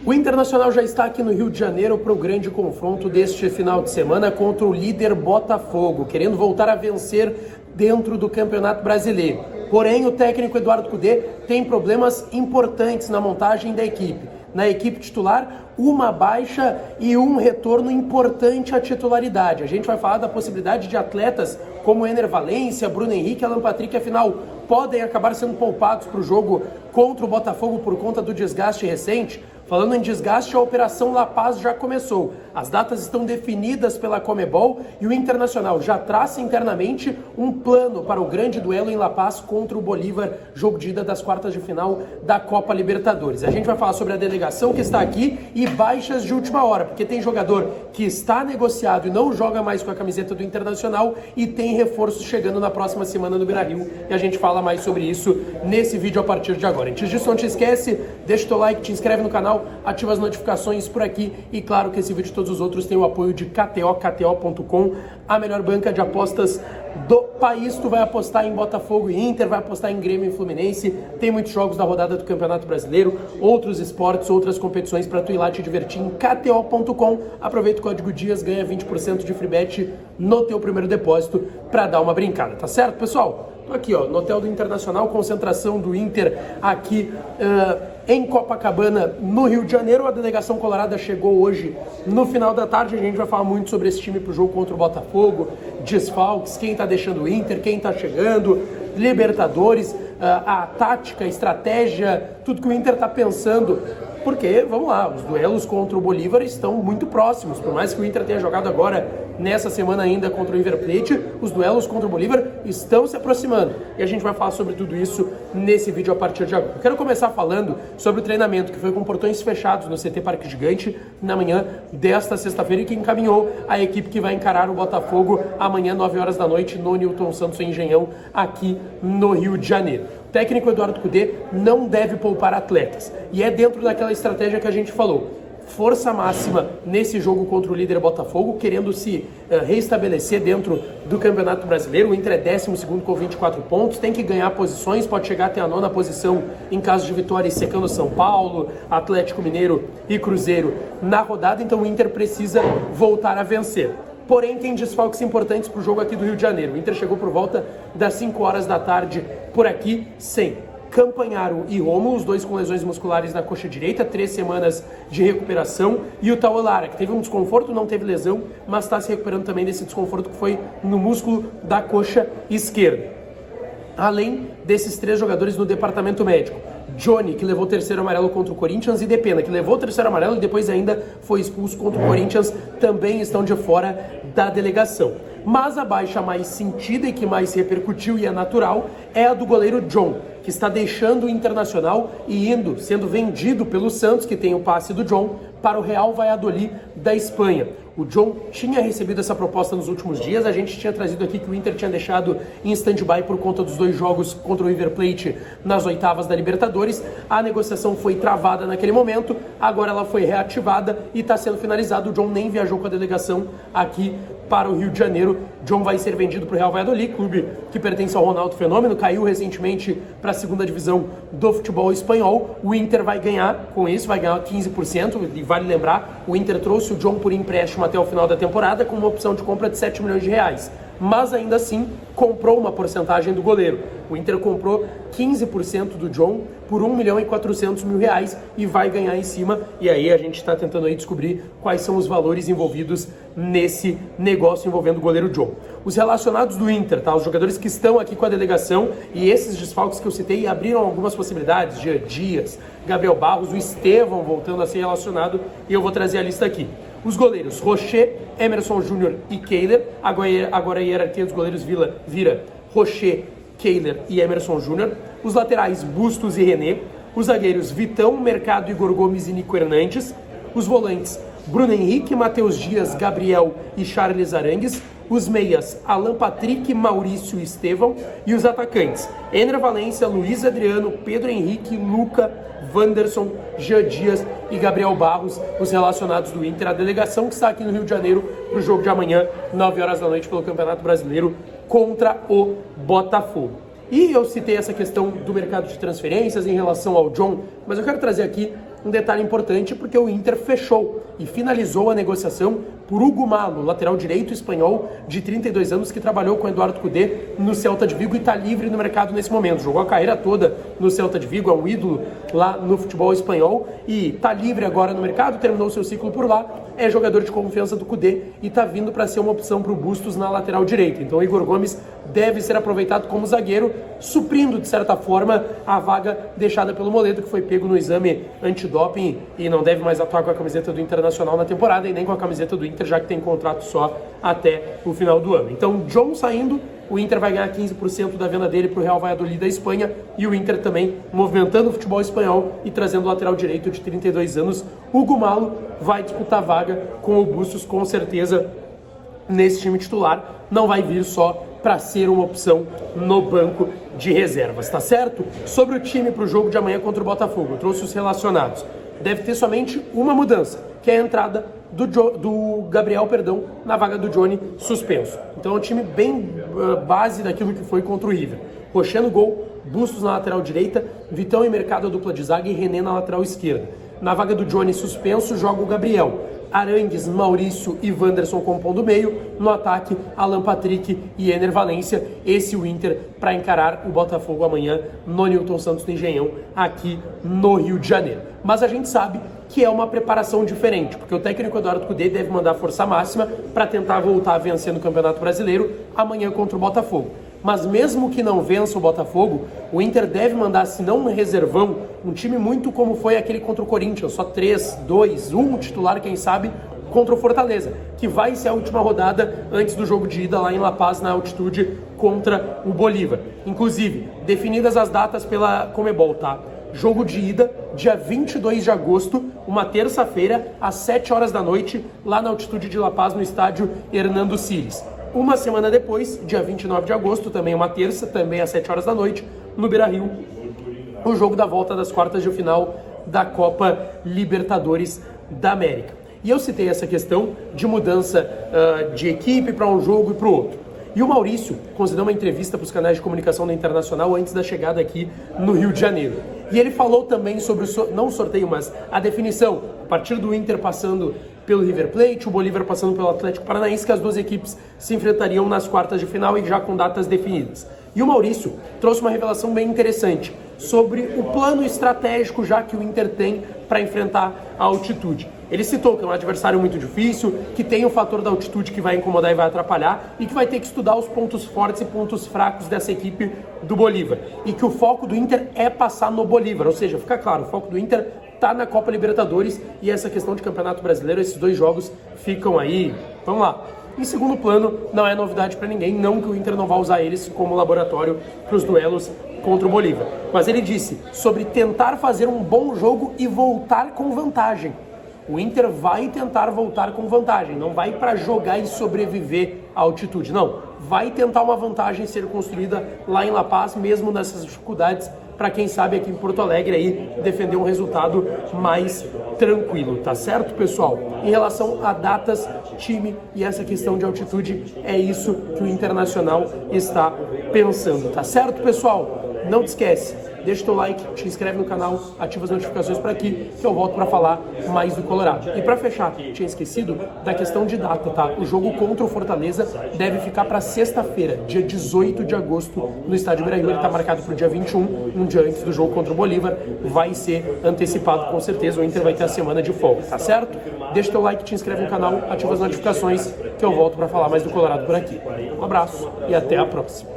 O Internacional já está aqui no Rio de Janeiro para o grande confronto deste final de semana contra o líder Botafogo, querendo voltar a vencer dentro do Campeonato Brasileiro. Porém, o técnico Eduardo Cudê tem problemas importantes na montagem da equipe. Na equipe titular, uma baixa e um retorno importante à titularidade. A gente vai falar da possibilidade de atletas como Ener Valencia, Bruno Henrique e Alan Patrick, afinal, podem acabar sendo poupados para o jogo contra o Botafogo por conta do desgaste recente. Falando em desgaste, a Operação La Paz já começou. As datas estão definidas pela Conmebol e o Internacional já traça internamente um plano para o grande duelo em La Paz contra o Bolívar, jogo de ida das quartas de final da Copa Libertadores. A gente vai falar sobre a delegação que está aqui e baixas de última hora, porque tem jogador que está negociado e não joga mais com a camiseta do Internacional e tem reforços chegando na próxima semana no Beira-Rio e a gente fala mais sobre isso nesse vídeo a partir de agora. Antes disso, não te esquece, deixa o teu like, te inscreve no canal, ativa as notificações por aqui e claro que esse vídeo e todos os outros têm o apoio de KTO.com, a melhor banca de apostas do país. Tu vai apostar em Botafogo e Inter, vai apostar em Grêmio e Fluminense, tem muitos jogos da rodada do Campeonato Brasileiro, outros esportes, outras competições para tu ir lá te divertir em KTO.com. Aproveita o código DIAS, ganha 20% de free bet no teu primeiro depósito para dar uma brincada, tá certo, pessoal? Tô aqui, ó, no Hotel do Internacional, concentração do Inter aqui em Copacabana, no Rio de Janeiro. A delegação colorada chegou hoje no final da tarde. A gente vai falar muito sobre esse time para o jogo contra o Botafogo, desfalques, quem está deixando o Inter, quem está chegando, Libertadores, a tática, a estratégia, tudo que o Inter está pensando. Porque, vamos lá, os duelos contra o Bolívar estão muito próximos. Por mais que o Inter tenha jogado agora, nessa semana ainda, contra o River Plate, os duelos contra o Bolívar estão se aproximando. E a gente vai falar sobre tudo isso nesse vídeo a partir de agora. Eu quero começar falando sobre o treinamento, que foi com portões fechados no CT Parque Gigante, na manhã desta sexta-feira, e que encaminhou a equipe que vai encarar o Botafogo amanhã, 9 horas da noite, no Newton Santos Engenhão, aqui no Rio de Janeiro. O técnico Eduardo Cudê não deve poupar atletas. E é dentro daquela estratégia que a gente falou. Força máxima nesse jogo contra o líder Botafogo, querendo se reestabelecer dentro do Campeonato Brasileiro. O Inter é 12º com 24 pontos, tem que ganhar posições, pode chegar até a 9ª posição em caso de vitória, secando São Paulo, Atlético Mineiro e Cruzeiro na rodada. Então o Inter precisa voltar a vencer. Porém, tem desfalques importantes para o jogo aqui do Rio de Janeiro. O Inter chegou por volta das 5 horas da tarde por aqui, sem Campanharo e Romo, os dois com lesões musculares na coxa direita, 3 semanas de recuperação, e o Taulara, que teve um desconforto, não teve lesão, mas está se recuperando também desse desconforto que foi no músculo da coxa esquerda. Além desses 3 jogadores no departamento médico, Johnny, que levou o 3º amarelo contra o Corinthians, e Depena, que levou o 3º amarelo e depois ainda foi expulso contra o Corinthians, também estão de fora da delegação. Mas a baixa mais sentida e que mais repercutiu e é natural é a do goleiro John, que está deixando o Internacional e sendo vendido pelo Santos, que tem o passe do John, para o Real Valladolid da Espanha. O John tinha recebido essa proposta nos últimos dias, a gente tinha trazido aqui que o Inter tinha deixado em stand-by por conta dos 2 jogos contra o River Plate nas oitavas da Libertadores. A negociação foi travada naquele momento, agora ela foi reativada e está sendo finalizada. O John nem viajou com a delegação aqui para o Rio de Janeiro. John vai ser vendido para o Real Valladolid, clube que pertence ao Ronaldo Fenômeno, caiu recentemente para a 2ª divisão do futebol espanhol. O Inter vai ganhar com isso, vai ganhar 15%, e vale lembrar, o Inter trouxe o John por empréstimo até o final da temporada com uma opção de compra de 7 milhões de reais. Mas ainda assim comprou uma porcentagem do goleiro. O Inter comprou 15% do John por 1.400.000 reais e vai ganhar em cima. E aí a gente está tentando aí descobrir quais são os valores envolvidos nesse negócio envolvendo o goleiro John. Os relacionados do Inter, tá? Os jogadores que estão aqui com a delegação e esses desfalques que eu citei abriram algumas possibilidades. Jean Dias, Gabriel Barros, o Estevão voltando a ser relacionado, e eu vou trazer a lista aqui. Os goleiros, Rocher, Emerson Júnior e Kehler. Agora a hierarquia dos goleiros vira Rocher, Kehler e Emerson Júnior. Os laterais, Bustos e René. Os zagueiros, Vitão, Mercado, Igor Gomes e Nico Hernandes. Os volantes, Bruno Henrique, Matheus Dias, Gabriel e Charles Arangues. Os meias, Alan Patrick, Maurício e Estevão. E os atacantes, Ener Valencia, Luiz Adriano, Pedro Henrique, Luca, Wanderson, Jean Dias e Gabriel Barros, os relacionados do Inter. A delegação que está aqui no Rio de Janeiro para o jogo de amanhã, 9 horas da noite, pelo Campeonato Brasileiro contra o Botafogo. E eu citei essa questão do mercado de transferências em relação ao John, mas eu quero trazer aqui um detalhe importante porque o Inter fechou e finalizou a negociação por Hugo Malo, lateral direito espanhol de 32 anos que trabalhou com Eduardo Cudê no Celta de Vigo e está livre no mercado nesse momento. Jogou a carreira toda no Celta de Vigo, é um ídolo lá no futebol espanhol e está livre agora no mercado, terminou seu ciclo por lá, é jogador de confiança do Cudê e está vindo para ser uma opção para o Bustos na lateral direita. Então o Igor Gomes deve ser aproveitado como zagueiro, suprindo de certa forma a vaga deixada pelo Moledo, que foi pego no exame antidoping e não deve mais atuar com a camiseta do Internacional na temporada e nem com a camiseta do Inter, já que tem contrato só até o final do ano. Então, John saindo, o Inter vai ganhar 15% da venda dele para o Real Valladolid da Espanha e o Inter também movimentando o futebol espanhol e trazendo o lateral direito de 32 anos. Hugo Malo vai disputar vaga com o Bustos, com certeza, nesse time titular. Não vai vir só para ser uma opção no banco de reservas, tá certo? Sobre o time para o jogo de amanhã contra o Botafogo, eu trouxe os relacionados. Deve ter somente uma mudança, que é a entrada do Gabriel, na vaga do Johnny, suspenso. Então é um time bem base daquilo que foi contra o River. Rocher no gol, Bustos na lateral direita, Vitão e Mercado a dupla de zaga e René na lateral esquerda. Na vaga do Johnny suspenso, joga o Gabriel. Arangues, Maurício e Wanderson compondo o meio. No ataque, Alan Patrick e Ener Valencia. Esse o Inter para encarar o Botafogo amanhã no Newton Santos do Engenhão, aqui no Rio de Janeiro. Mas a gente sabe que é uma preparação diferente, porque o técnico Eduardo Cudê deve mandar força máxima para tentar voltar a vencer no Campeonato Brasileiro amanhã contra o Botafogo. Mas mesmo que não vença o Botafogo, o Inter deve mandar, se não um reservão, um time muito como foi aquele contra o Corinthians, só 3, 2, 1 titular, quem sabe, contra o Fortaleza, que vai ser a última rodada antes do jogo de ida lá em La Paz, na altitude, contra o Bolívar. Inclusive, definidas as datas pela Conmebol, tá? Jogo de ida, dia 22 de agosto, uma terça-feira, às 7 horas da noite, lá na altitude de La Paz, no estádio Hernando Siles. Uma semana depois, dia 29 de agosto, também uma terça, também às 7 horas da noite, no Beira-Rio, o jogo da volta das quartas de final da Copa Libertadores da América. E eu citei essa questão de mudança de equipe para um jogo e para o outro. E o Maurício concedeu uma entrevista para os canais de comunicação da Internacional antes da chegada aqui no Rio de Janeiro. E ele falou também sobre, não o sorteio, mas a definição, a partir do Inter passando pelo River Plate, o Bolívar passando pelo Atlético Paranaense, que as duas equipes se enfrentariam nas quartas de final e já com datas definidas. E o Maurício trouxe uma revelação bem interessante sobre o plano estratégico já que o Inter tem para enfrentar a altitude. Ele citou que é um adversário muito difícil, que tem o fator da altitude que vai incomodar e vai atrapalhar e que vai ter que estudar os pontos fortes e pontos fracos dessa equipe do Bolívar. E que o foco do Inter é passar no Bolívar, ou seja, fica claro, o foco do Inter está na Copa Libertadores e essa questão de Campeonato Brasileiro, esses dois jogos ficam aí, vamos lá. Em segundo plano, não é novidade para ninguém, não que o Inter não vá usar eles como laboratório para os duelos contra o Bolívar. Mas ele disse sobre tentar fazer um bom jogo e voltar com vantagem. O Inter vai tentar voltar com vantagem, não vai para jogar e sobreviver à altitude, não. Vai tentar uma vantagem ser construída lá em La Paz, mesmo nessas dificuldades, para quem sabe aqui em Porto Alegre aí defender um resultado mais tranquilo, tá certo, pessoal? Em relação a datas, time e essa questão de altitude, é isso que o Internacional está pensando, tá certo, pessoal? Não te esquece, deixa o teu like, te inscreve no canal, ativa as notificações para aqui, que eu volto para falar mais do Colorado. E para fechar, tinha esquecido da questão de data, tá? O jogo contra o Fortaleza deve ficar para sexta-feira, dia 18 de agosto, no estádio Beira-Rio. Ele está marcado para o dia 21, um dia antes do jogo contra o Bolívar. Vai ser antecipado com certeza, o Inter vai ter a semana de folga, tá certo? Deixa o teu like, te inscreve no canal, ativa as notificações, que eu volto para falar mais do Colorado por aqui. Um abraço e até a próxima.